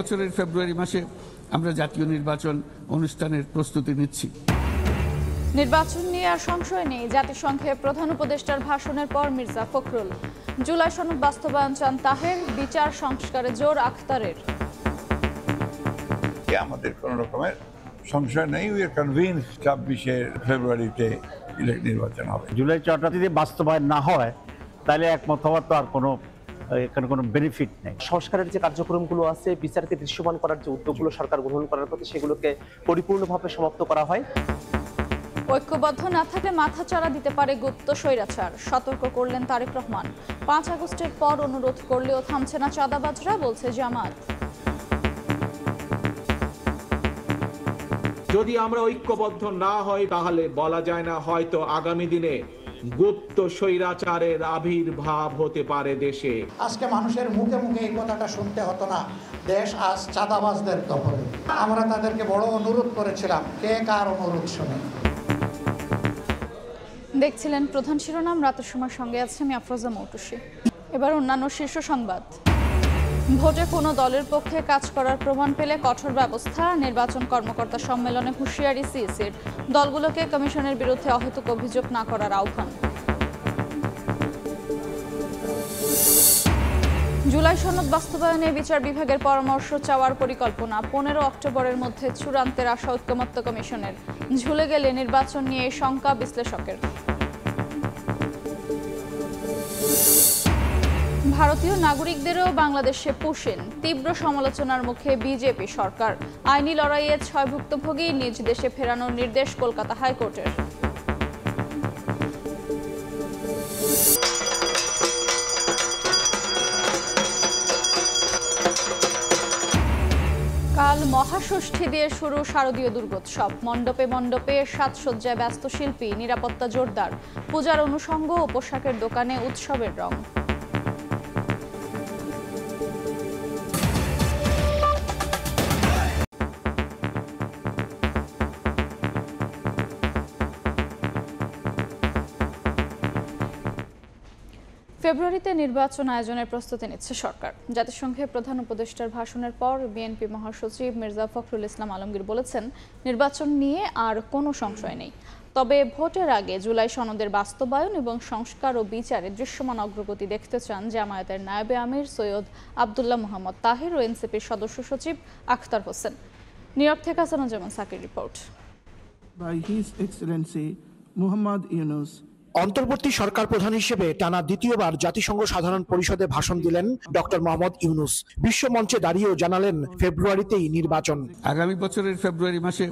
বছরের ফেব্রুয়ারি মাসে আমরা জাতীয় নির্বাচন অনুষ্ঠানের প্রস্তুতি নিচ্ছি। নির্বাচন নিয়ে আর সংশয় নেই, জাতিসংঘে প্রধান উপদেষ্টার ভাষণের পর মির্জা ফখরুল। জুলাই সনদ বাস্তবায়ন চান তাহের, বিচার সংস্কারে জোর আখতারের। আমাদের কোনো রকমের সংশয় নেই, উই আর কনভিন্স 26 ফেব্রুয়ারিতে নির্বাচন হবে। জুলাই চার্টার যদি বাস্তবায়ন না হয় তাহলে একমত হওয়ার তো আর এখানে কোনো বেনিফিট নেই। সংস্কারের যে কার্যক্রমগুলো আছে, বিচারকে দৃশ্যমান করার যে উদ্যোগগুলো সরকার গ্রহণ করার কথা, সেগুলোকে পরিপূর্ণভাবে সমাপ্ত করা হয়। ঐক্যবদ্ধ না থাকলে মাথাচাড়া দিতে পারে গুপ্ত স্বৈরাচার, সতর্ক করলেন তারেক রহমান। 5 আগস্টের পর অনুরোধ করলেও থামছে না চাঁদাবাজরা, বলছে জামাত। যদি আমরা ঐক্যবদ্ধ না হই তাহলে বলা যায় না, হয়তো আগামী দিনে গুপ্ত স্বৈরাচারের আবির্ভাব হতে পারে দেশে। আজকে মানুষের মুখে মুখে এই কথাটা শুনতে হতো না, দেশ আজ চাঁদাবাজদের দখলে। আমরা তাদেরকে বড় অনুরোধ করেছিলাম, কে কার অনুরোধ শুনে। দেখছিলেন প্রধান শিরোনাম, রাতের সময় সঙ্গে আছে আমি আফরোজা মৌটুসী। এবার অন্যান্য শীর্ষ সংবাদ। ভোটে কোনো দলের পক্ষে কাজ করার প্রমাণ পেলে কঠোর ব্যবস্থা, নির্বাচন কর্মকর্তা সম্মেলনে হুঁশিয়ারি সিইসির। দলগুলোকে কমিশনের বিরুদ্ধে অহেতুক অভিযোগ না করার আহ্বান। জুলাই সনদ বাস্তবায়নে বিচার বিভাগের পরামর্শ চাওয়ার পরিকল্পনা। 15 অক্টোবরের মধ্যে চূড়ান্তের আশা ঐকমত্য কমিশনের। ঝুলে গেলে নির্বাচন নিয়ে শঙ্কা বিশ্লেষকের। ভারতীয় নাগরিকদেরও বাংলাদেশে পুষেন, তীব্র সমালোচনার মুখে বিজেপি সরকার। আইনি লড়াইয়ে 6 ভুক্তভোগী নিজ দেশে ফেরানোর নির্দেশ কলকাতা হাইকোর্টের। কাল মহাষষ্ঠী দিয়ে শুরু শারদীয় দুর্গোৎসব। মণ্ডপে মণ্ডপে সাজসজ্জায় ব্যস্ত শিল্পী, নিরাপত্তা জোরদার। পূজার অনুষঙ্গ ও পোশাকের দোকানে উৎসবের রং। ফেব্রুয়ারিতে নির্বাচন আয়োজনের প্রস্তুতি নিচ্ছে সরকার। জাতিসংঘে প্রধান উপদেষ্টার ভাষণের পর বিএনপি মহাসচিব মির্জা ফখরুল ইসলাম আলমগীর বলেছেন, নির্বাচন নিয়ে আর কোনো সংশয় নেই। তবে ভোটের আগে জুলাই সনদের বাস্তবায়ন এবং সংস্কার ও বিচারে দৃশ্যমান অগ্রগতি দেখতে চান জামায়াতের নায়েবে আমির সৈয়দ আবদুল্লাহ মোহাম্মদ তাহের ও এনসিপির সদস্য সচিব আখতার হোসেন। নিউ ইয়র্ক থেকে Hasanuzzaman Shakir report. By His Excellency Muhammad Yunus, অন্তর্বর্তী সরকার প্রধান হিসেবে টানা দ্বিতীয়বার জাতিসংঘ সাধারণ পরিষদে ভাষণ দিলেন ডক্টর মোহাম্মদ ইউনুস। বিশ্ব মঞ্চে দাঁড়িয়েও জানালেন ফেব্রুয়ারিতেই নির্বাচন। আগামী বছরের ফেব্রুয়ারি মাসে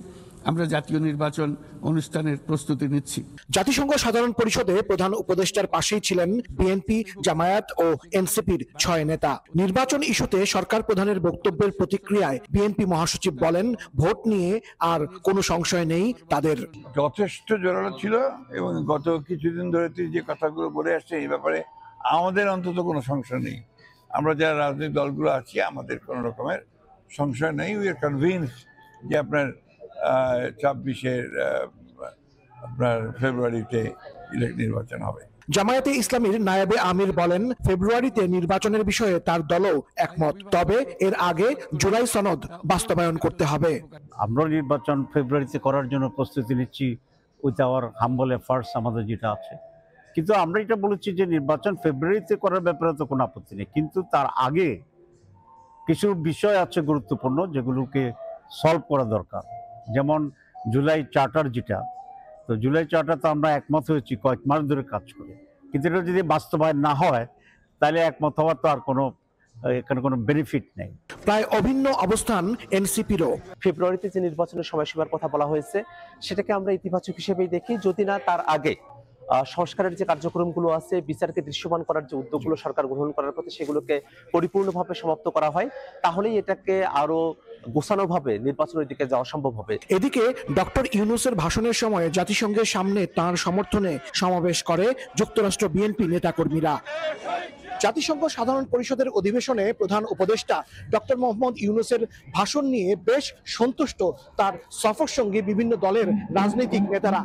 আমরা জাতীয় নির্বাচন অনুষ্ঠানের প্রস্তুতি নিচ্ছি। জাতিসংঘ সাধারণ পরিষদে প্রধান উপদেষ্টার পাশেই ছিলেন বিএনপি, জামায়াত ও এনসিপির 6 নেতা। নির্বাচন ইস্যুতে সরকার প্রধানের বক্তব্যের প্রতিক্রিয়ায় বিএনপি মহাসচিব বলেন, ভোট নিয়ে আর কোনো সংশয় নেই তাদের। যথেষ্ট জোরালো ছিল এবং গত কিছুদিন ধরে যে কথাগুলো বলে আসছে এই ব্যাপারে আমাদের অন্তত কোনো সংশয় নেই। আমরা যারা রাজনৈতিক দলগুলো আছি আমাদের কোনো রকমের সংশয় নেই, উই আর কনভিন্স যে আপনার 26 ফেব্রুয়ারিতে নির্বাচন হবে। জামায়াতে ইসলামীর নায়েবে আমির বলেন, ফেব্রুয়ারিতে নির্বাচনের বিষয়ে তার দলও একমত, তবে এর আগে জুলাই সনদ বাস্তবায়ন করতে হবে। আমরা নির্বাচন ফেব্রুয়ারিতে করার জন্য প্রস্তুতি নিচ্ছি উইথ আওয়ার হাম্বল এফার্টস, আমাদের যেটা আছে। কিন্তু আমরা এটা বলেছি যে নির্বাচন ফেব্রুয়ারিতে করার ব্যাপারে তো কোনো আপত্তি নেই, কিন্তু তার আগে কিছু বিষয় আছে গুরুত্বপূর্ণ যেগুলোকে সলভ করা দরকার। যেমন জুলাই চার্টার যেটা, তো জুলাই চার্টার তো আমরা একমত হয়েছি কয়েক মাস ধরে কাজ করে, কিন্তু এটা যদি বাস্তবায়ন না হয় তাহলে একমত হওয়ার তো আর এখানে কোনো বেনিফিট নেই। প্রায় অভিন্ন অবস্থান এনসিপিরও। ফেব্রুয়ারিতে যে নির্বাচনের সময়সীমার কথা বলা হয়েছে, সেটাকে আমরা ইতিবাচক হিসেবেই দেখি, যদি না তার আগে সংস্কারের যে কার্যক্রমগুলো আছে, বিচারকে দৃশ্যমান করার যে উদ্যোগগুলো সরকার গ্রহণ করার কথা, সেগুলোকে পরিপূর্ণভাবে সমাপ্ত করা হয়, তাহলেই এটাকে আরো গোছানোভাবে নির্বাচনের দিকে যাওয়া সম্ভব হবে। এদিকে ডক্টর ইউনুসের ভাষণের সময় জাতিসংঘের সামনে তার সমর্থনে সমাবেশ করে যুক্তরাষ্ট্র বিএনপি নেতাকর্মীরা। জাতিসংঘ সাধারণ পরিষদের অধিবেশনে প্রধান উপদেষ্টা ডক্টর মোহাম্মদ ইউনুসের ভাষণ নিয়ে বেশ সন্তুষ্ট তার সফর সঙ্গী বিভিন্ন দলের রাজনৈতিক নেতারা।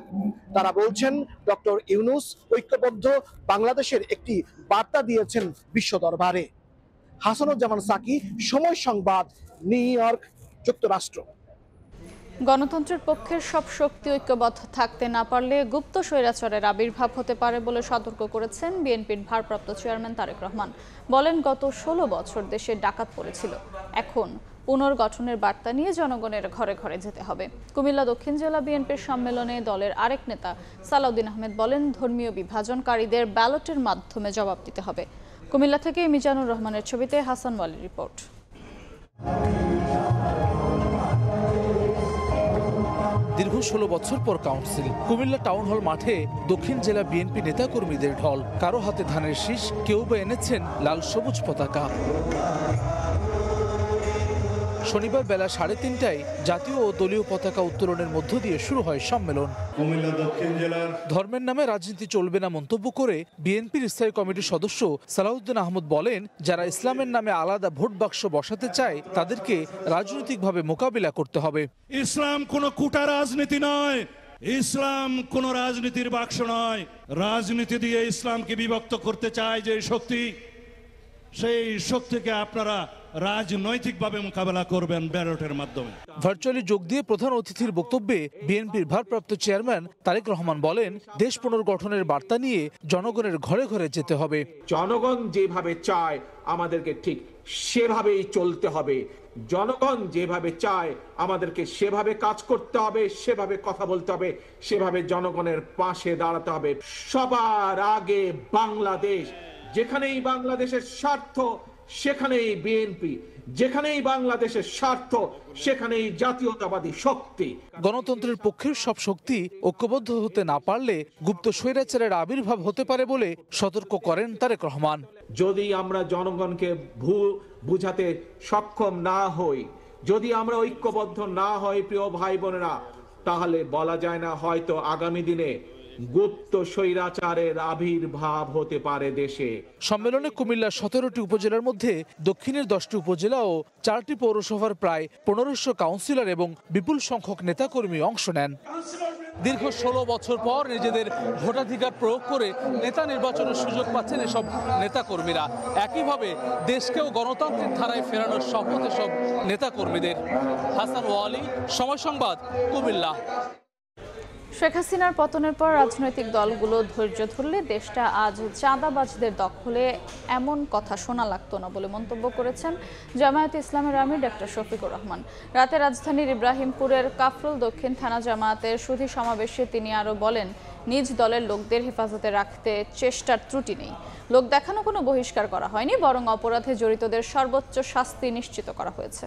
তারা বলছেন, ডক্টর ইউনুস ঐক্যবদ্ধ বাংলাদেশের একটি বার্তা দিয়েছেন বিশ্ব দরবারে। হাসানুজ্জামান সাকি, সময় সংবাদ, নিউ ইয়র্ক, যুক্তরাষ্ট্র। গণতন্ত্রের পক্ষের সব শক্তি ঐক্যবদ্ধ থাকতে না পারলে গুপ্ত স্বৈরাচারের আবির্ভাব হতে পারে বলে সতর্ক করেছেন বিএনপির ভারপ্রাপ্ত চেয়ারম্যান তারেক রহমান। বলেন, গত 16 বছর দেশে ডাকাত পড়েছিল, এখন পুনর্গঠনের বার্তা নিয়ে জনগণের ঘরে ঘরে যেতে হবে। কুমিল্লা দক্ষিণ জেলা বিএনপির সম্মেলনে দলের আরেক নেতা সালাউদ্দিন আহমেদ বলেন, ধর্মীয় বিভাজনকারীদের ব্যালটের মাধ্যমে জবাব দিতে হবে। কুমিল্লা থেকে মিজানুর রহমানের ছবিতে হাসান ওয়ালির রিপোর্ট। দীর্ঘ 16 বছর পর কাউন্সিল। কুমিল্লা টাউন হল মাঠে দক্ষিণ জেলা বিএনপি নেতাকর্মীদের ঢল। কারো হাতে ধানের শীষ, কেউ বা এনেছেন লাল সবুজ পতাকা। শনিবার বেলা 3:30টায় জাতীয় ও দলীয় পতাকা উত্তোলনের মধ্য দিয়ে শুরু হয় সম্মেলন। কুমিল্লা দক্ষিণ জেলার ধর্মের নামে রাজনীতি চলবে না মন্তব্য করে বিএনপির স্থায়ী কমিটির সদস্য সালাউদ্দিন আহমেদ বলেন, যারা ইসলামের নামে আলাদা ভোট বাক্স বসাতে চায় তাদেরকে রাজনৈতিকভাবে মোকাবিলা করতে হবে। ইসলাম কোনো কুটা রাজনীতি নয়, ইসলাম কোন রাজনীতির বাক্স নয়। রাজনীতি দিয়ে ইসলামকে বিভক্ত করতে চায় যে শক্তি, সেই শক্তিকে আপনারা রাজনৈতিকভাবে মোকাবেলা করবেন ব্যালটের মাধ্যমে। ভার্চুয়ালি যোগ দিয়ে প্রধান অতিথির বক্তব্যে বিএনপির ভারপ্রাপ্ত চেয়ারম্যান তারেক রহমান বলেন, দেশ পুনর্গঠনের বার্তা নিয়ে জনগণের ঘরে ঘরে যেতে হবে। জনগণ যেভাবে চায় আমাদেরকে ঠিক সেভাবেই চলতে হবে। জনগণ যেভাবে চায় আমাদেরকে সেভাবে কাজ করতে হবে, সেভাবে কথা বলতে হবে, সেভাবে জনগণের পাশে দাঁড়াতে হবে। সবার আগে বাংলাদেশ। যেখানেই বাংলাদেশের স্বার্থ সেখানেই বিএনপি, যেখানেই বাংলাদেশের স্বার্থ সেখানেই জাতীয়তাবাদী শক্তি। গণতন্ত্রের পক্ষের সব শক্তি ঐক্যবদ্ধ হতে না পারলে গুপ্ত স্বৈরাচারের আবির্ভাব হতে পারে বলে সতর্ক করেন তারেক রহমান। যদি আমরা জনগণকে বুঝাতে সক্ষম না হই, যদি আমরা ঐক্যবদ্ধ না হই প্রিয় ভাই বোনেরা, তাহলে বলা যায় না হয়তো আগামী দিনে গুপ্ত স্বৈরাচারের আবির্ভাব হতে পারে দেশে। সম্মেলনে কুমিল্লার 17টি উপজেলার মধ্যে দক্ষিণের 10টি উপজেলা ও 4টি পৌরসভার প্রায় 1500 কাউন্সিলর এবং বিপুল সংখ্যক নেতাকর্মী অংশ নেন। দীর্ঘ 16 বছর পর নিজেদের ভোটাধিকার প্রয়োগ করে নেতা নির্বাচনের সুযোগ পাচ্ছেন এসব নেতাকর্মীরা। একইভাবে দেশকেও গণতান্ত্রিক ধারায় ফেরানোর শপথ এসব নেতাকর্মীদের। হাসান ওয়ালি, সময় সংবাদ, কুমিল্লা। শেখ হাসিনার পতনের পর রাজনৈতিক দলগুলো ধৈর্য ধরলে দেশটা আজ চাঁদাবাজদের দখলে এমন কথা শোনা লাগতো না বলে মন্তব্য করেছেন জামায়াতে ইসলামের আমির ডক্টর শফিকুর রহমান। রাতে রাজধানীর ইব্রাহিমপুরের কাফরুল দক্ষিণ থানা জামায়াতের সুধী সমাবেশে তিনি আরও বলেন, নিজ দলের লোকদের হেফাজতে রাখতে চেষ্টার ত্রুটি নেই। লোক দেখানো কোনো বহিষ্কার করা হয়নি, বরং অপরাধে জড়িতদের সর্বোচ্চ শাস্তি নিশ্চিত করা হয়েছে।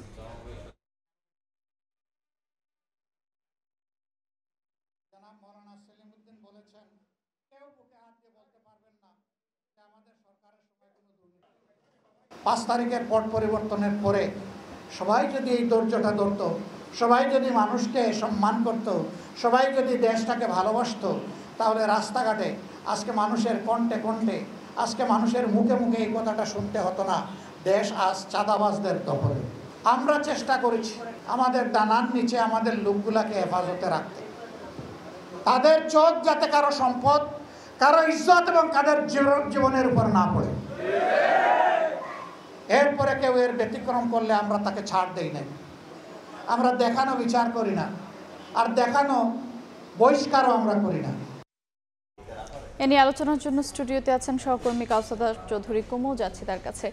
বলেছেন, কেউ বুকে হাত দিয়ে বলতে পারবেন না যে আমাদের সরকারের সময় কোনো দুর্নীতি। 5 তারিখের পট পরিবর্তনের পরে সবাই যদি এই ধৈর্যটা ধরত, সবাই যদি মানুষকে সম্মান করত, সবাই যদি দেশটাকে ভালোবাসত, তাহলে রাস্তাঘাটে আজকে মানুষের কণ্ঠে কণ্ঠে, আজকে মানুষের মুখে মুখে এই কথাটা শুনতে হতো না, দেশ আজ চাঁদাবাজদের দখলে। আমরা চেষ্টা করেছি আমাদের ডানার নিচে আমাদের লোকগুলাকে হেফাজতে রাখতে, তাদের চোখ যাতে কারো সম্পদ, কারো ইজ্জত এবং কাদের জীবনের উপর না পড়ে। এরপরে কেউ এর ব্যতিক্রম করলে আমরা তাকে ছাড় দেই না। আমরা দেখানো বিচার করি না, আর দেখানো বহিষ্কারও আমরা করি না। এ নিয়ে আলোচনার জন্য স্টুডিওতে আছেন সহকর্মী কাউসাদা চৌধুরী কুমু। যাচ্ছি তার কাছে।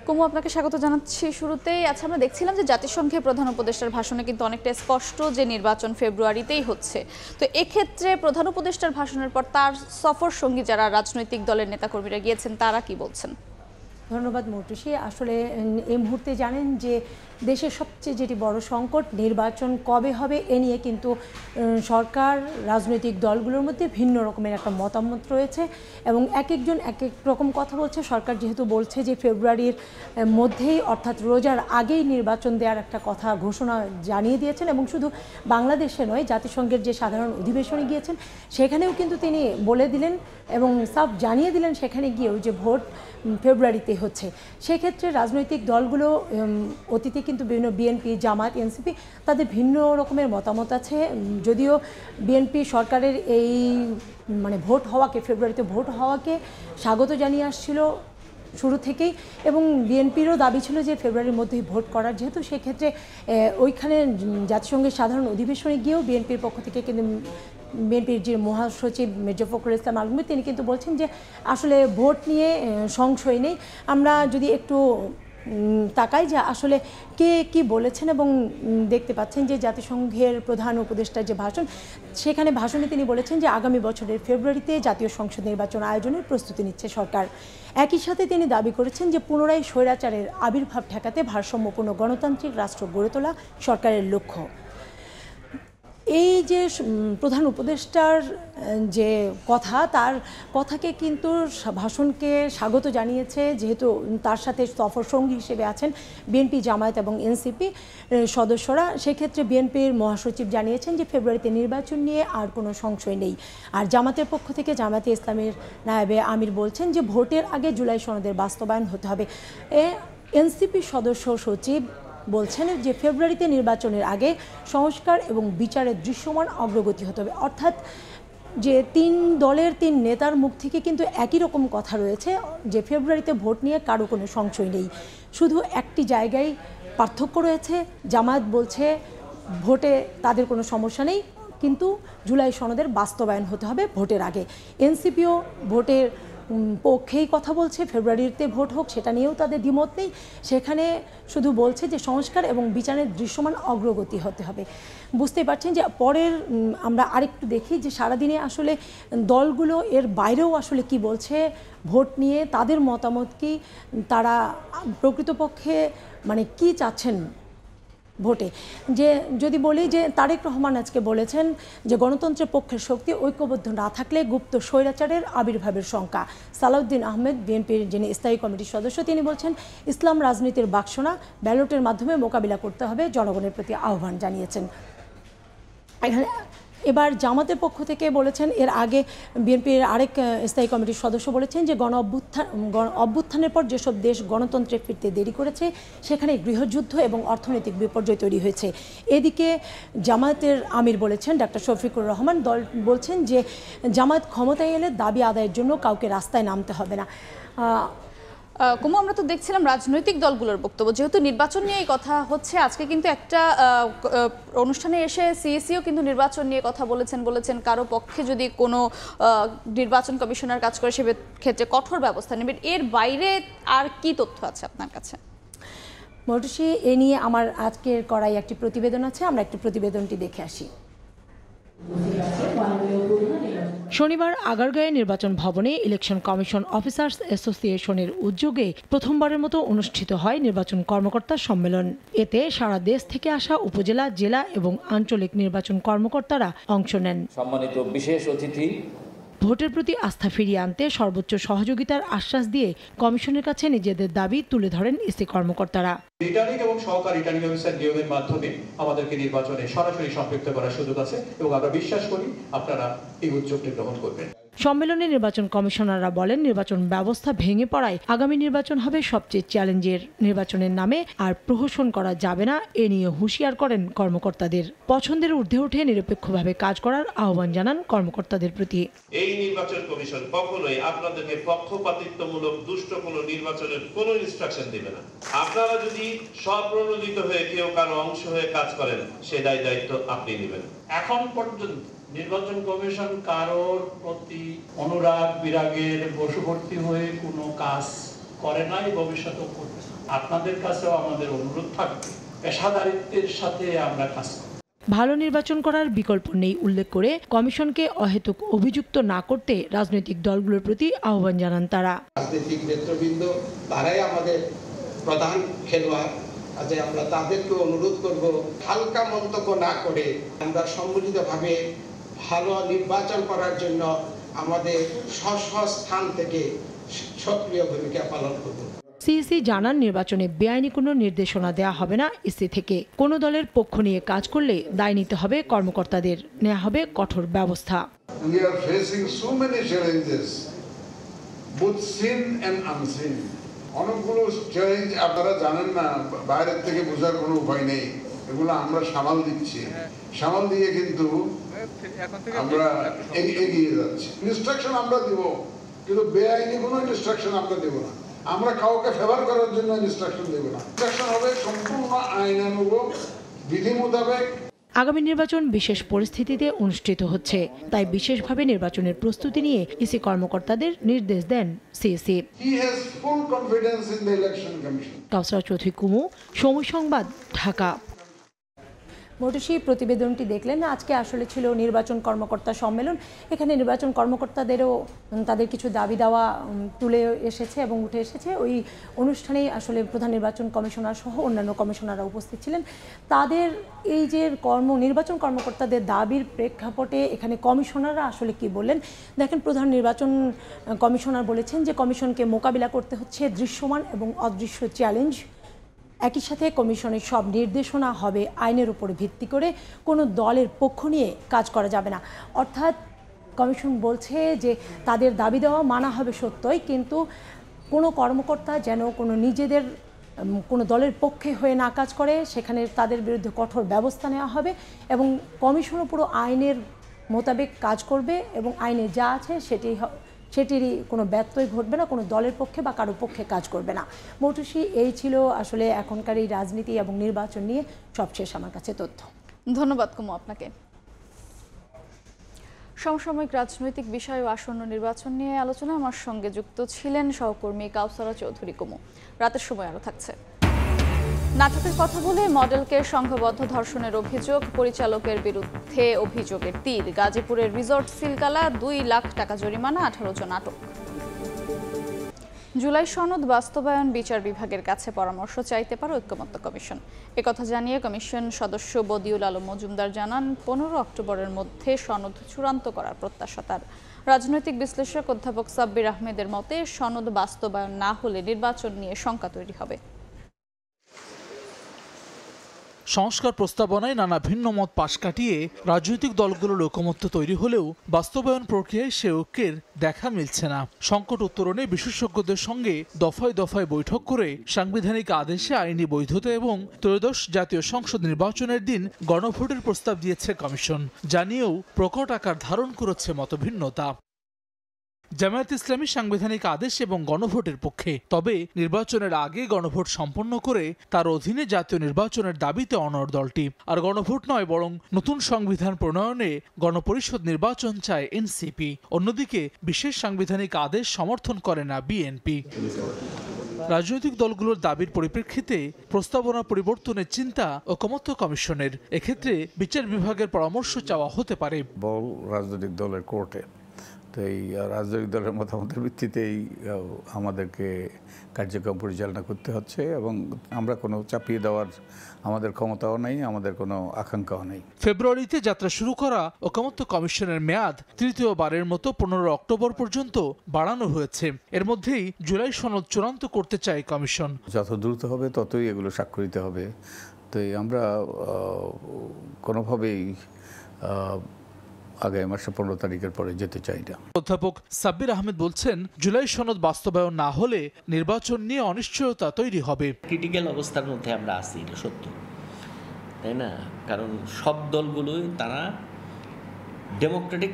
কুমু, আপনাকে স্বাগত জানাচ্ছি। শুরুতেই আমরা দেখছিলাম যে জাতিসংঘের প্রধান উপদেষ্টার ভাষণে কিন্তু অনেকটা স্পষ্ট যে নির্বাচন ফেব্রুয়ারিতেই হচ্ছে। তো এক্ষেত্রে প্রধান উপদেষ্টার ভাষণের পর তার সফর সঙ্গী যারা রাজনৈতিক দলের নেতাকর্মীরা গিয়েছেন তারা কি বলছেন? ধন্যবাদ মৌটুসী। আসলে এই মুহূর্তে জানেন যে দেশের সবচেয়ে যেটি বড় সংকট, নির্বাচন কবে হবে এ নিয়ে কিন্তু সরকার, রাজনৈতিক দলগুলোর মধ্যে ভিন্ন রকমের একটা মতামত রয়েছে এবং এক একজন এক এক রকম কথা বলছে। সরকার যেহেতু বলছে যে ফেব্রুয়ারির মধ্যেই অর্থাৎ রোজার আগেই নির্বাচন দেওয়ার একটা কথা ঘোষণা জানিয়ে দিয়েছেন এবং শুধু বাংলাদেশে নয়, জাতিসংঘের যে সাধারণ অধিবেশনে গিয়েছেন সেখানেও কিন্তু তিনি বলে দিলেন এবং সাফ জানিয়ে দিলেন সেখানে গিয়েও যে ভোট ফেব্রুয়ারিতে হচ্ছে। সেক্ষেত্রে রাজনৈতিক দলগুলো অতীতে কিন্তু বিভিন্ন বিএনপি, জামায়াত, এনসিপি তাদের ভিন্ন রকমের মতামত আছে। যদিও বিএনপি সরকারের এই ভোট হওয়াকে, ফেব্রুয়ারিতে ভোট হওয়াকে স্বাগত জানিয়ে আসছিল, শুরু থেকেই, এবং বিএনপিরও দাবি ছিল যে ফেব্রুয়ারির মধ্যেই ভোট করার, যেহেতু সেক্ষেত্রে ওইখানে জাতিসংঘের সাধারণ অধিবেশনে গিয়েও বিএনপির পক্ষ থেকে কিন্তু বিএনপির যে মহাসচিব মির্জা ফখরুল ইসলাম আলমগীর তিনি কিন্তু বলছেন যে আসলে ভোট নিয়ে সংশয় নেই। আমরা যদি একটু তাকাই যে আসলে কে কি বলেছেন, এবং দেখতে পাচ্ছেন যে জাতিসংঘের প্রধান উপদেষ্টার যে ভাষণ, সেখানে ভাষণে তিনি বলেছেন যে আগামী বছরের ফেব্রুয়ারিতে জাতীয় সংসদ নির্বাচন আয়োজনের প্রস্তুতি নিচ্ছে সরকার। একই সাথে তিনি দাবি করেছেন যে পুনরায় স্বৈরাচারের আবির্ভাব ঠেকাতে ভারসাম্যপূর্ণ গণতান্ত্রিক রাষ্ট্র গড়ে তোলা সরকারের লক্ষ্য। এই যে প্রধান উপদেষ্টার যে কথা, তার কথাকে কিন্তু ভাষণকে স্বাগত জানিয়েছে, যেহেতু তার সাথে সফর সঙ্গী হিসেবে আছেন বিএনপি, জামায়াত এবং এনসিপি সদস্যরা। সেক্ষেত্রে বিএনপির মহাসচিব জানিয়েছেন যে ফেব্রুয়ারিতে নির্বাচন নিয়ে আর কোনো সংশয় নেই। আর জামাতের পক্ষ থেকে জামায়াতে ইসলামের নায়েবে আমির বলছেন যে ভোটের আগে জুলাই সনদের বাস্তবায়ন হতে হবে। এনসিপি সদস্য সচিব বলছেন যে ফেব্রুয়ারিতে নির্বাচনের আগে সংস্কার এবং বিচারের দৃশ্যমান অগ্রগতি হতে হবে। অর্থাৎ যে তিন দলের তিন নেতার মুখ থেকে কিন্তু একই রকম কথা রয়েছে যে ফেব্রুয়ারিতে ভোট নিয়ে কারো কোনো সংশয় নেই। শুধু একটি জায়গায় পার্থক্য রয়েছে, জামায়াত বলছে ভোটে তাদের কোনো সমস্যা নেই, কিন্তু জুলাই সনদের বাস্তবায়ন হতে হবে ভোটের আগে। এনসিপিও ভোটের পক্ষেই কথা বলছে, ফেব্রুয়ারিতে ভোট হোক সেটা নিয়েও তাদের দ্বিমত নেই। সেখানে শুধু বলছে যে সংস্কার এবং বিচারের দৃশ্যমান অগ্রগতি হতে হবে। বুঝতেই পারছেন যে পরের আমরা আরেকটু দেখি যে সারাদিনে আসলে দলগুলো এর বাইরেও আসলে কি বলছে ভোট নিয়ে, তাদের মতামত কি, তারা প্রকৃতপক্ষে মানে কি চাচ্ছেন ভোটে। যে যদি বলি যে তারেক রহমান আজকে বলেছেন যে গণতন্ত্রের পক্ষের শক্তি ঐক্যবদ্ধ না থাকলে গুপ্ত স্বৈরাচারের আবির্ভাবের শঙ্কা। সালাউদ্দিন আহমেদ বিএনপির যিনি স্থায়ী কমিটির সদস্য, তিনি বলছেন ইসলাম রাজনীতির বাক্সনা, ব্যালটের মাধ্যমে মোকাবিলা করতে হবে, জনগণের প্রতি আহ্বান জানিয়েছেন। এখানে এবার জামাতের পক্ষ থেকে বলেছেন, এর আগে বিএনপির আরেক স্থায়ী কমিটির সদস্য বলেছেন যে অভ্যুত্থানের পর যেসব দেশ গণতন্ত্রে ফিরতে দেরি করেছে সেখানে গৃহযুদ্ধ এবং অর্থনৈতিক বিপর্যয় তৈরি হয়েছে। এদিকে জামায়াতের আমির বলেছেন, ডাক্তার শফিকুর রহমান দল বলছেন যে জামায়াত ক্ষমতায় এলে দাবি আদায়ের জন্য কাউকে রাস্তায় নামতে হবে না। কুমু, আমরা তো দেখছিলাম রাজনৈতিক দলগুলোর বক্তব্য, যেহেতু নির্বাচন নিয়ে কথা হচ্ছে, আজকে কিন্তু একটা অনুষ্ঠানে এসে সিএসিও কিন্তু নির্বাচন নিয়ে কথা বলেছেন কারো পক্ষে যদি কোনো নির্বাচন কমিশনার কাজ করে সে ক্ষেত্রে কঠোর ব্যবস্থা নেবেন। এর বাইরে আর কি তথ্য আছে আপনার কাছে? মৌটুসী, এ নিয়ে আমার আজকের করাই একটি প্রতিবেদন আছে, আমরা একটু প্রতিবেদনটি দেখে আসি। শনিবার আগারগাঁও নির্বাচন ভবনে ইলেকশন কমিশন অফিসার্স অ্যাসোসিয়েশনের উদ্যোগে প্রথমবারের মতো অনুষ্ঠিত হয় নির্বাচন কর্মকর্তা সম্মেলন। এতে সারা দেশ থেকে আসা উপজেলা, জেলা এবং আঞ্চলিক নির্বাচন কর্মকর্তারা অংশ নেন। সম্মানিত বিশেষ অতিথি, ভোটের প্রতি আস্থা ফিরিয়ে আনতে সর্বোচ্চ সহযোগিতার আশ্বাস দিয়ে কমিশনের কাছে নিজেদের দাবি তুলে ধরেন ইসি কর্মকর্তারা। রিটার্নিং এবং সহকারী রিটার্নিং অফিসার নিয়োগের মাধ্যমে আমাদেরকে নির্বাচনে সরাসরি সম্পৃক্ত করার সুযোগ আছে এবং আমরা বিশ্বাস করি আপনারা এই উদ্যোগটি গ্রহণ করবেন। সম্মেলনে নির্বাচন কমিশনাররা বলেন, নির্বাচন ব্যবস্থা ভেঙে পড়ায় আগামী নির্বাচন হবে সবচেয়ে চ্যালেঞ্জের। নির্বাচনের নামে আর প্রহসন করা যাবে না, এ নিয়ে হুঁশিয়ার করেন কর্মকর্তাদের। পছন্দের ঊর্ধ্বে উঠে নিরপেক্ষভাবে কাজ করার আহ্বান জানান কর্মকর্তাদের প্রতি। এই নির্বাচন কমিশন কখনোই আপনাদেরকে পক্ষপাতিত্বমূলক দুষ্ট কোনো নির্বাচনের কোনো ইনস্ট্রাকশন দেবে না। আপনারা যদি স্বপ্রণোদিত হয়ে কেউ কারো অংশ হয়ে কাজ করেন, সে দায়িত্ব আপনি নেবেন। এখন পর্যন্ত নির্বাচন কমিশন কারোর প্রতি অনুরাগ বিরাগের বশবর্তী হয়ে কোনো কাজ করে নাই, ভবিষ্যতেও করবে না। আপনাদের কাছেও আমাদের অনুরোধ থাকবে, পেশাদারিত্বের সাথে আমরা কাজ করব। ভালো নির্বাচন করার বিকল্প নেই উল্লেখ করে কমিশনকে অহেতুক অভিযুক্ত না করতে রাজনৈতিক দলগুলোর প্রতি আহ্বান জানান তারা। রাজনৈতিক নেতৃবৃন্দ তারাই আমাদের প্রধান খেলোয়াড়, আজ আমরা তাদেরকে অনুরোধ করব হালকা মন্তব্য না করে আমরা সম্মিলিতভাবে ভালো নির্বাচন করার জন্য আমাদের স্ব স্থান থেকে সক্রিয় ভূমিকা পালন করব। সিইসি জানান, নির্বাচনে বেআইনি কোনো নির্দেশনা দেওয়া হবে না ইসি থেকে। কোনো দলের পক্ষ নিয়ে কাজ করলে দায় নিতে হবে কর্মকর্তাদের, নেওয়া হবে কঠোর ব্যবস্থা। We are facing so many challenges, both seen and unseen. অনেকগুলো চ্যালেঞ্জ আপনারা জানেন না, বাইরের থেকে বোঝার কোনো উপায় নেই, এগুলো আমরা সামাল দিচ্ছি। সামাল দিয়ে কিন্তু আমরা এগিয়ে যাচ্ছি। ইনস্ট্রাকশন আমরা দিব, কিন্তু বেআইনি কোনো ইনস্ট্রাকশন আমরা দেব না। আমরা কাউকে ফেভার করার জন্য ইনস্ট্রাকশন দেব না। ইনস্ট্রাকশন হবে সম্পূর্ণ আইনানুগ, বিধি মোতাবেক। আগামী নির্বাচন বিশেষ পরিস্থিতিতে অনুষ্ঠিত হচ্ছে, তাই বিশেষভাবে নির্বাচনের প্রস্তুতি নিয়ে ইসি কর্মকর্তাদের নির্দেশ দেন সিইসি। কাউসার চৌধুরী কুমু, সময় সংবাদ, ঢাকা। মোটুসি, প্রতিবেদনটি দেখলেন। আজকে আসলে ছিল নির্বাচন কর্মকর্তা সম্মেলন। এখানে নির্বাচন কর্মকর্তাদেরও তাদের কিছু দাবি দাওয়া তুলে এসেছে এবং উঠে এসেছে। ওই অনুষ্ঠানেই আসলে প্রধান নির্বাচন কমিশনার সহ অন্যান্য কমিশনাররা উপস্থিত ছিলেন। তাদের এই যে নির্বাচন কর্মকর্তাদের দাবির প্রেক্ষাপটে এখানে কমিশনাররা আসলে কি বললেন দেখেন। প্রধান নির্বাচন কমিশনার বলেছেন যে কমিশনকে মোকাবিলা করতে হচ্ছে দৃশ্যমান এবং অদৃশ্য চ্যালেঞ্জ। একই সাথে কমিশনের সব নির্দেশনা হবে আইনের উপর ভিত্তি করে, কোনো দলের পক্ষ নিয়ে কাজ করা যাবে না। অর্থাৎ কমিশন বলছে যে তাদের দাবি দেওয়া মানা হবে সত্যই, কিন্তু কোনো কর্মকর্তা যেন নিজেদের কোনো দলের পক্ষে হয়ে না কাজ করে, সেখানে তাদের বিরুদ্ধে কঠোর ব্যবস্থা নেওয়া হবে এবং কমিশনও পুরো আইনের মোতাবেক কাজ করবে এবং আইনে যা আছে সেটিরই কোনো ব্যত্যয় ঘটবে না, কোনো দলের পক্ষে বা কারো পক্ষে কাজ করবে না। মোটুসি, এই ছিল আসলে এখনকার এই রাজনীতি এবং নির্বাচন নিয়ে সবশেষ আমার কাছে তথ্য। ধন্যবাদ কুমু আপনাকে। সমসাময়িক রাজনৈতিক বিষয় ও আসন্ন নির্বাচন নিয়ে আলোচনায় আমার সঙ্গে যুক্ত ছিলেন সহকর্মী কাউসারা চৌধুরী কুমু। রাতের সময় আরও থাকছে। নাটকের কথা বলে মডেলকে সংঘবদ্ধ ধর্ষণের অভিযোগ, পরিচালকের বিরুদ্ধে অভিযোগের তীর। গাজীপুরের রিসোর্ট সিলগালা, 2 লাখ টাকা জরিমানা, 18 জন আটক। জুলাই সনদ বাস্তবায়ন বিচার বিভাগের কাছে পরামর্শ চাইতে পারে ঐক্যমত্য কমিশন। একথা জানিয়ে কমিশন সদস্য বদিউল আলম মজুমদার জানান, 15 অক্টোবরের মধ্যে সনদ চূড়ান্ত করার প্রত্যাশা তার। রাজনৈতিক বিশ্লেষক অধ্যাপক সাব্বির আহমেদের মতে, সনদ বাস্তবায়ন না হলে নির্বাচন নিয়ে শঙ্কা তৈরি হবে। সংস্কার প্রস্তাবনায় নানা ভিন্ন মত পাশ কাটিয়ে রাজনৈতিক দলগুলোর ঐকমত্য তৈরি হলেও বাস্তবায়ন প্রক্রিয়ায় সে ঐক্যের দেখা মিলছে না। সংকট উত্তরণে বিশেষজ্ঞদের সঙ্গে দফায় দফায় বৈঠক করে সাংবিধানিক আদেশে আইনি বৈধতা এবং ত্রয়োদশ জাতীয় সংসদ নির্বাচনের দিন গণভোটের প্রস্তাব দিয়েছে কমিশন, জানিয়েও প্রকট আকার ধারণ করেছে মতভিন্নতা। জামায়াত ইসলামী সাংবিধানিক আদেশ এবং গণভোটের পক্ষে, তবে নির্বাচনের আগে গণভোট সম্পন্ন করে তার অধীনে জাতীয় নির্বাচনের দাবিতে অনড় দলটি। আর গণভোট নয়, বরং নতুন সংবিধান প্রণয়নে গণপরিষদ নির্বাচন চায় এনসিপি। অন্যদিকে বিশেষ সাংবিধানিক আদেশ সমর্থন করে না বিএনপি। রাজনৈতিক দলগুলোর দাবির পরিপ্রেক্ষিতে প্রস্তাবনা পরিবর্তনের চিন্তা ঐকমত্য কমিশনের। এক্ষেত্রে বিচার বিভাগের পরামর্শ চাওয়া হতে পারে। বল রাজনৈতিক দলের কোর্টে, তো এই রাজনৈতিক দলের মতামতের ভিত্তিতেই আমাদেরকে কার্যক্রম পরিচালনা করতে হচ্ছে এবং আমরা কোনো চাপিয়ে দেওয়ার আমাদের ক্ষমতাও নেই, আমাদের কোনো আকাঙ্ক্ষাও নেই। ফেব্রুয়ারিতে যাত্রা শুরু করা ঐকমত্য কমিশনের মেয়াদ তৃতীয়বারের মতো 15 অক্টোবর পর্যন্ত বাড়ানো হয়েছে। এর মধ্যেই জুলাই সনদ চূড়ান্ত করতে চায় কমিশন। যত দ্রুত হবে ততই এগুলো স্বাক্ষরিত হবে। তো আমরা কোনোভাবেই আগামী মাসে 15 তারিখের পরে যেতে চাই না। অধ্যাপক সাব্বির আহমেদ বলছেন, জুলাই সনদ বাস্তবায়ন না হলে নির্বাচন নিয়ে অনিশ্চয়তা তৈরি হবে। ক্রিটিক্যাল অবস্থার মধ্যে আমরা আছি, এটা সত্য, তাই না? কারণ সব দলগুলোই তারা ডেমোক্রেটিক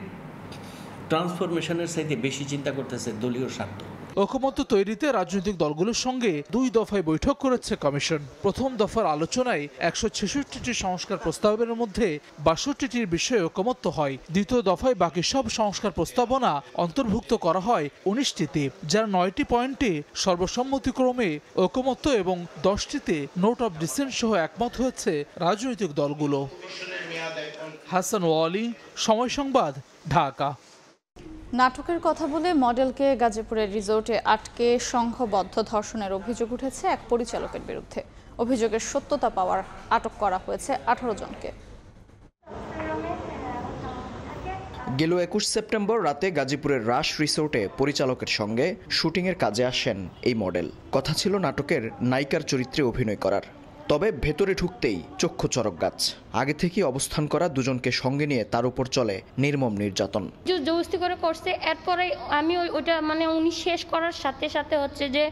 ট্রান্সফরমেশনের চাইতে বেশি চিন্তা করতেছে দলীয় স্বার্থ। ঐকমত্য তৈরিতে রাজনৈতিক দলগুলোর সঙ্গে 2 দফায় বৈঠক করেছে কমিশন। প্রথম দফার আলোচনায় 166টি সংস্কার প্রস্তাবের মধ্যে 62টির বিষয়ে ঐকমত্য হয়। দ্বিতীয় দফায় বাকি সব সংস্কার প্রস্তাবনা অন্তর্ভুক্ত করা হয় 19টিতে, যার 9টি পয়েন্টে সর্বসম্মতিক্রমে ঐকমত্য এবং 10টিতে নোট অব ডিসেন্ট সহ একমত হয়েছে রাজনৈতিক দলগুলো। হাসান ওয়ালি, সময় সংবাদ, ঢাকা। নাটকের কথা বলে মডেলকে গাজীপুরের রিসোর্টে আটকে সংঘবদ্ধ ধর্ষণের অভিযোগ উঠেছে এক পরিচালকের বিরুদ্ধে। অভিযোগের সত্যতা পাওয়ার আটক করা হয়েছে 18 জনকে। গেল 21 সেপ্টেম্বর রাতে গাজীপুরের রাশ রিসোর্টে পরিচালকের সঙ্গে শুটিংয়ের কাজে আসেন এই মডেল। কথা ছিল নাটকের নায়িকার চরিত্রে অভিনয় করার। তবে ভেতরে ঢুকতেই চক্ষু চড়ক গাছ। আগে থেকে অবস্থান করা দুজনকে সঙ্গে নিয়ে তার উপর চলে নির্মম নির্যাতন। জবরদস্তি করে করছে, এরপরে আমি ওইটা মানে উনি শেষ করার সাথে সাথে হচ্ছে যে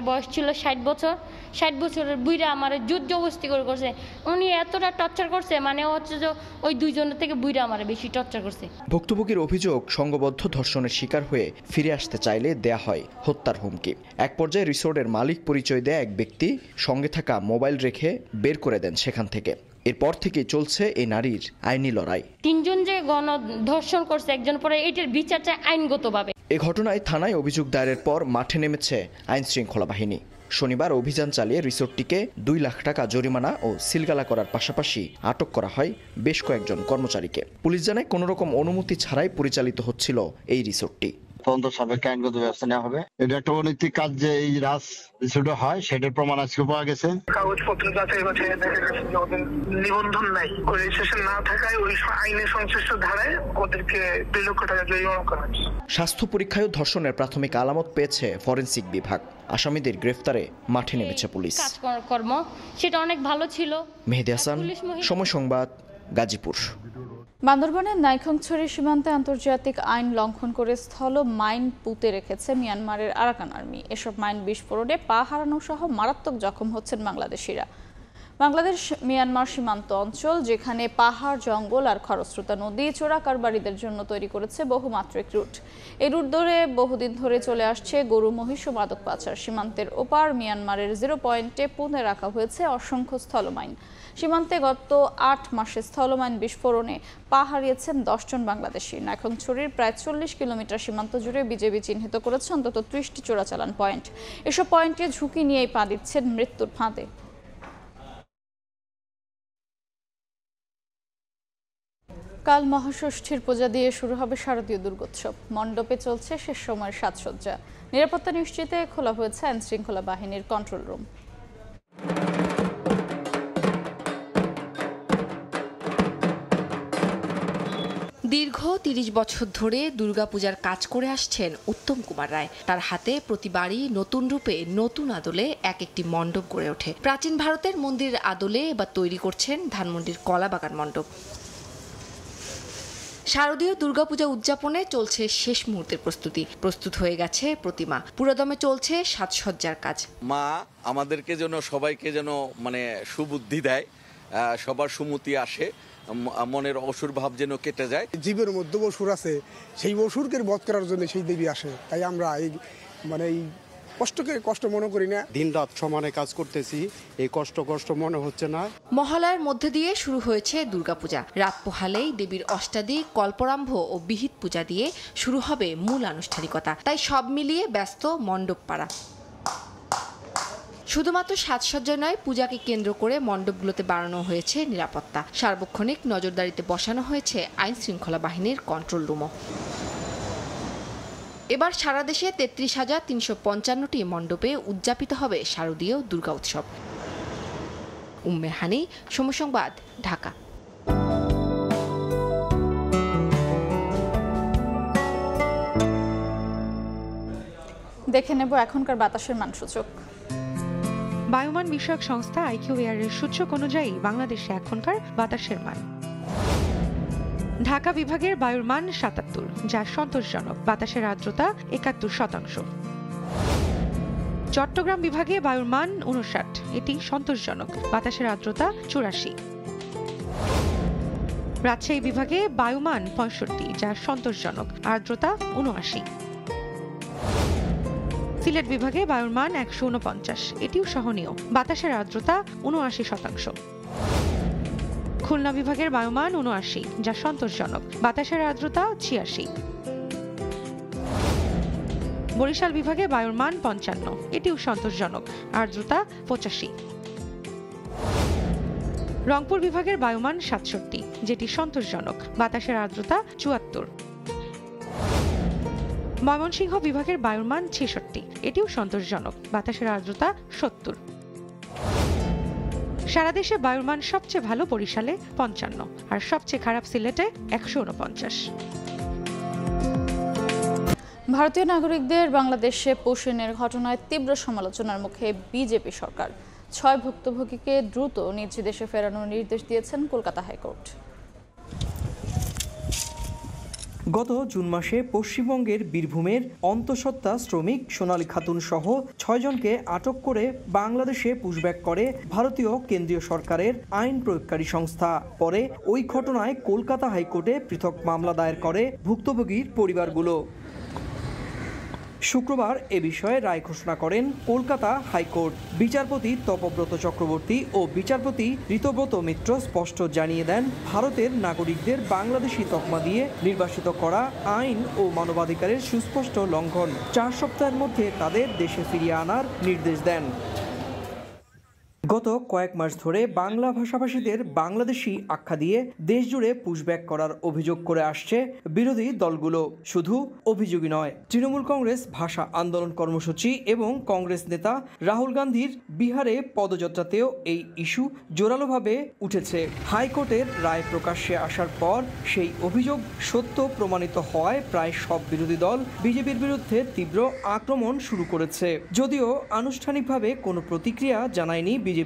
বয়স ছিল 60 বছর, 60 বছরের বুইরা আমার জবরদস্তি করে করছে। উনি এতটা টর্চার করছে, মানে হচ্ছে যে ওই দুইজনের থেকে বুইরা আমার বেশি টর্চার করছে। ভুক্তভোগীর অভিযোগ, সংঘবদ্ধ ধর্ষণের শিকার হয়ে ফিরে আসতে চাইলে দেয়া হয় হত্যার হুমকি। এক পর্যায়ে রিসোর্টের মালিক পরিচয় দেয়া এক ব্যক্তি সঙ্গে থাকা মোবাইল রেখে বের করে দেন সেখান থেকে। এরপর থেকেই চলছে এই নারীর আইনি লড়াই। 3 জন যে গণধর্ষণ করছে একজন পরে, এটার বিচার চায় আইনগতভাবে। এ ঘটনায় থানায় অভিযোগ দায়েরের পর মাঠে নেমেছে আইন শৃঙ্খলা বাহিনী। শনিবার অভিযান চালিয়ে রিসোর্টটিকে 2 লাখ টাকা জরিমানা ও সিলগালা করার পাশাপাশি আটক করা হয় বেশ কয়েকজন কর্মচারীকে। পুলিশ জানায় কোনো রকম অনুমতি ছাড়াই পরিচালিত হচ্ছিল এই রিসোর্টটি। তদন্ত সাপেক্ষে আইনগত ব্যবস্থা নেওয়া হবে। এটা একটা অনৈতিক কাজ যে এই রাস রিসোর্টে হয়, সেটার প্রমাণ আজকে পাওয়া গেছে। কাগজপত্র যাচাই বাছাই দেখা গেছে যে ওদের নিবন্ধন নাই, রেজিস্ট্রেশন না থাকায় ওই আইনের সংশ্লিষ্ট ধারায় ওদেরকে 2 লক্ষ টাকা জরিমানা করা হয়েছে। স্বাস্থ্য পরীক্ষায় ধর্ষণের প্রাথমিক আলামত পেয়েছে ফরেনসিক বিভাগ। আসামিদের গ্রেফতারে মাঠে নেমেছে পুলিশ। কাজকর্ম সেটা অনেক ভালো ছিল। মেহেদী হাসান, সময় সংবাদ, গাজীপুর। বান্দরবানের নাইখংছড়ি সীমান্তে আন্তর্জাতিক আইন লঙ্ঘন করে স্থল মাইন পুঁতে রেখেছে মিয়ানমারের আরাকান আর্মি। এসব মাইন বিস্ফোরণে পা হারানো সহ মারাত্মক জখম হচ্ছেন বাংলাদেশিরা। বাংলাদেশ মিয়ানমার সীমান্ত অঞ্চল, যেখানে পাহাড়, জঙ্গল আর খরস্রোতা নদী চোরা কারবারিদের জন্য তৈরি করেছে বহুমাত্রিক রুট। এই রুট ধরে বহুদিন ধরে চলে আসছে গরু, মহিষ ও মাদক পাচার। সীমান্তের ওপার মিয়ানমারের 0 পয়েন্টে পুঁতে রাখা হয়েছে অসংখ্য স্থলমাইন। সীমান্তে গত 8 মাসে স্থলমাইন বিস্ফোরণে পা হারিয়েছেন 10 জন বাংলাদেশি। নাইখংছড়ির প্রায় 40 কিলোমিটার সীমান্ত জুড়ে বিজেপি চিহ্নিত করেছে অন্তত 30টি চোরাচালান পয়েন্ট। এসব পয়েন্টে ঝুঁকি নিয়েই পা দিচ্ছেন মৃত্যুর ফাঁদে। কাল মহাষষ্ঠীর পূজা দিয়ে শুরু হবে শারদীয় দুর্গোৎসব। মণ্ডপে চলছে শেষ সময়ের সাজসজ্জা। নিরাপত্তা নিশ্চিতে খোলা হয়েছে আইন শৃঙ্খলা বাহিনীর কন্ট্রোল রুম। দীর্ঘ 30 বছর ধরে দুর্গাপূজার কাজ করে আসছেন উত্তম কুমার রায়। তার হাতে প্রতিবারই নতুন রূপে, নতুন আদলে এক একটি মণ্ডপ গড়ে ওঠে। প্রাচীন ভারতের মন্দিরের আদলে এবার তৈরি করছেন ধানমন্ডির কলাবাগান মণ্ডপ। শারদীয় দুর্গাপূজা উদযাপনে চলছে শেষ মুহূর্তের প্রস্তুতি। প্রস্তুত হয়ে গেছে প্রতিমা, পুরোদমে চলছে সাজসজ্জার কাজ। মা আমাদেরকে যেন, সবাইকে যেন মানে সুবুদ্ধি দেয়, সবার সুমতি আসে, মনের অসুর ভাব যেন কেটে যায়। জীবের মধ্যে অসুর আছে, সেই অসুরকে বধ করার জন্য সেই দেবী আসে। তাই আমরা এই কষ্টকে কষ্ট মনে করি না। দিন রাত সমানে কাজ করতেছি, এই কষ্ট মনে হচ্ছে না। মহালয়ার মধ্যে দিয়ে শুরু হয়েছে দুর্গাপূজা। রাত পোহালেই দেবীর অষ্টাদিক, কল্পরাম্ভ ও বিহিত পূজা দিয়ে শুরু হবে মূল আনুষ্ঠানিকতা। তাই সব মিলিয়ে ব্যস্ত মণ্ডপ পাড়া। শুধুমাত্র সাজসজ্জা নয়, পূজাকে কেন্দ্র করে মণ্ডপগুলোতে বাড়ানো হয়েছে নিরাপত্তা। সার্বক্ষণিক নজরদারিতে বসানো হয়েছে আইন শৃঙ্খলা বাহিনীর কন্ট্রোল রুমও। এবার সারা দেশে 33,355টি মণ্ডপে উদযাপিত হবে শারদীয় দুর্গা উৎসব। উম্মে হানি, সময় সংবাদ, ঢাকা। দেখে নেব এখনকার বাতাসের মানসূচক। বায়ুমান বিষয়ক সংস্থা আইকিউ এয়ারের সূচক অনুযায়ী বাংলাদেশে এখনকার বাতাসের মান: ঢাকা বিভাগের বায়ুর মান ৭৭, যা সন্তোষজনক। বাতাসের আর্দ্রতা ৭১%। চট্টগ্রাম বিভাগে বায়ুর মান ৫৯, এটি সন্তোষজনক। বাতাসের আর্দ্রতা ৮৪। রাজশাহী বিভাগে বায়ুমান ৬৫, যা সন্তোষজনক। আর্দ্রতা ৭৯। সিলেট বিভাগে বায়ুর মান ১৪৯, এটিও সহনীয়। বাতাসের আর্দ্রতা ৭৯%। খুলনা বিভাগের বায়ুমান ৭৯, যা সন্তোষজনক। বাতাসের আর্দ্রতা ৮৬। বরিশাল বিভাগে বায়ুর মান ৫৫, এটিও সন্তোষজনক। আর্দ্রতা ৮৫। রংপুর বিভাগের বায়ুমান ৬৭, যেটি সন্তোষজনক। বাতাসের আর্দ্রতা ৭৪। ময়মনসিংহ বিভাগের বায়ুর মান ৬৬, এটিও সন্তোষজনক। বাতাসের আর্দ্রতা ৭০। সারা দেশে বায়ুর মান সবচেয়ে ভালো বরিশালে ৫৫, আর সবচেয়ে খারাপ সিলেটে ১৪৯। ভারতীয় নাগরিকদের বাংলাদেশে পোষণের ঘটনায় তীব্র সমালোচনার মুখে বিজেপি সরকার। 6 ভুক্তভোগীকে দ্রুত নিজ দেশে ফেরানোর নির্দেশ দিয়েছেন কলকাতা হাইকোর্ট। গত জুন মাসে পশ্চিমবঙ্গের বীরভূমের অন্তঃসত্ত্বা শ্রমিক সোনালী খাতুন সহ 6 জনকে আটক করে বাংলাদেশে পুশব্যাক করে ভারতীয় কেন্দ্রীয় সরকারের আইন প্রয়োগকারী সংস্থা। পরে ওই ঘটনায় কলকাতা হাইকোর্টে পৃথক মামলা দায়ের করে ভুক্তভোগীর পরিবারগুলো। শুক্রবার এ বিষয়ে রায় ঘোষণা করেন কলকাতা হাইকোর্ট। বিচারপতি তপব্রত চক্রবর্তী ও বিচারপতি ঋতব্রত মিত্র স্পষ্ট জানিয়ে দেন, ভারতের নাগরিকদের বাংলাদেশি তকমা দিয়ে নির্বাসিত করা আইন ও মানবাধিকারের সুস্পষ্ট লঙ্ঘন। 4 সপ্তাহের মধ্যে তাদের দেশে ফিরিয়ে আনার নির্দেশ দেন। গত কয়েক মাস ধরে বাংলা ভাষাভাষীদের বাংলাদেশি আখ্যা দিয়ে দেশজুড়ে পুশব্যাক করার অভিযোগ করে আসছে বিরোধী দলগুলো। শুধু অভিযোগই নয়, তৃণমূল কংগ্রেস ভাষা আন্দোলন কর্মসূচি এবং কংগ্রেস নেতা রাহুল গান্ধীর বিহারে পদযাত্রাতেও এই ইস্যু জোরালোভাবে উঠেছে। হাইকোর্টের রায় প্রকাশ্যে আসার পর সেই অভিযোগ সত্য প্রমাণিত হওয়ায় প্রায় সব বিরোধী দল বিজেপির বিরুদ্ধে তীব্র আক্রমণ শুরু করেছে। যদিও আনুষ্ঠানিকভাবে কোনো প্রতিক্রিয়া জানায়নি বিজেপি।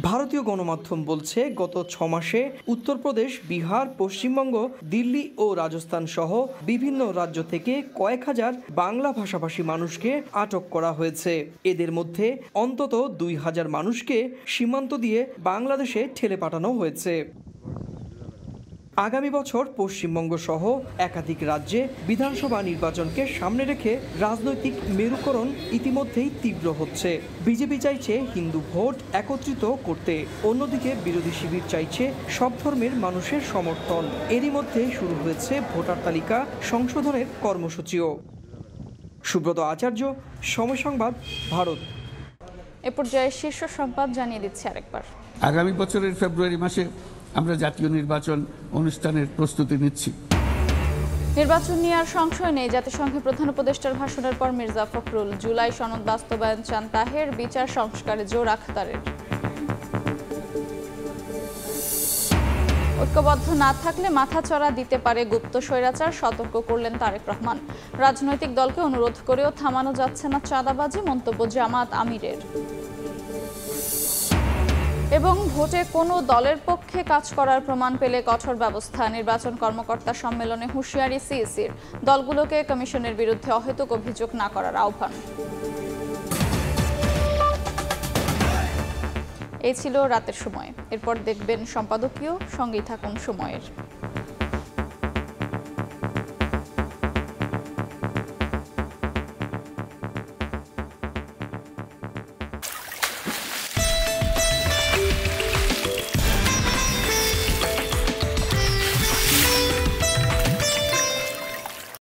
ভারতীয় গণমাধ্যম বলছে, গত 6 মাসে উত্তরপ্রদেশ, বিহার, পশ্চিমবঙ্গ, দিল্লি ও রাজস্থান সহ বিভিন্ন রাজ্য থেকে কয়েক হাজার বাংলা ভাষাভাষী মানুষকে আটক করা হয়েছে। এদের মধ্যে অন্তত 2000 মানুষকে সীমান্ত দিয়ে বাংলাদেশে ঠেলে পাঠানো হয়েছে। আগামী বছর পশ্চিমবঙ্গ সহ একাধিক রাজ্যে বিধানসভা নির্বাচনকে সামনে রেখে রাজনৈতিক মেরুকরণ ইতিমধ্যেই তীব্র হচ্ছে। বিজেপি চাইছে হিন্দু ভোট একত্রিত করতে, অন্যদিকে বিরোধী শিবির চাইছে সব ধর্মের মানুষের সমর্থন। এরই মধ্যে শুরু হয়েছে ভোটার তালিকা সংশোধনের কর্মসূচিও। সুব্রত আচার্য, সময় সংবাদ, ভারত। এ পর্যায়ে শীর্ষ সংবাদ জানিয়ে দিচ্ছি আরেকবার। আগামী বছরের ফেব্রুয়ারি মাসে আমরা জাতীয় নির্বাচন অনুষ্ঠানের প্রস্তুতি নিচ্ছি। নির্বাচন নিয়ে আর সংশয় নেই, জাতিসংঘে প্রধান উপদেষ্টার ভাষণের পর মির্জা ফখরুল। জুলাই সনদ বাস্তবায়ন চান তাহের, বিচার সংস্কারে জোর আখতারের। ঐক্যবদ্ধ না থাকলে মাথাচড়া দিতে পারে গুপ্ত স্বৈরাচার, সতর্ক করলেন তারেক রহমান। রাজনৈতিক দলকে অনুরোধ করেও থামানো যাচ্ছে না চাঁদাবাজি, মন্তব্য জামাত আমিরের। এবং ভোটে কোনো দলের পক্ষে কাজ করার প্রমাণ পেলে কঠোর ব্যবস্থা। নির্বাচন কর্মকর্তা সম্মেলনে হুঁশিয়ারি সিইসির, দলগুলোকে কমিশনের বিরুদ্ধে অহেতুক অভিযোগ না করার আহ্বান। এই ছিল রাতের সময়। এরপর দেখবেন সম্পাদকীয়, সঙ্গেই থাকুন সময়ের।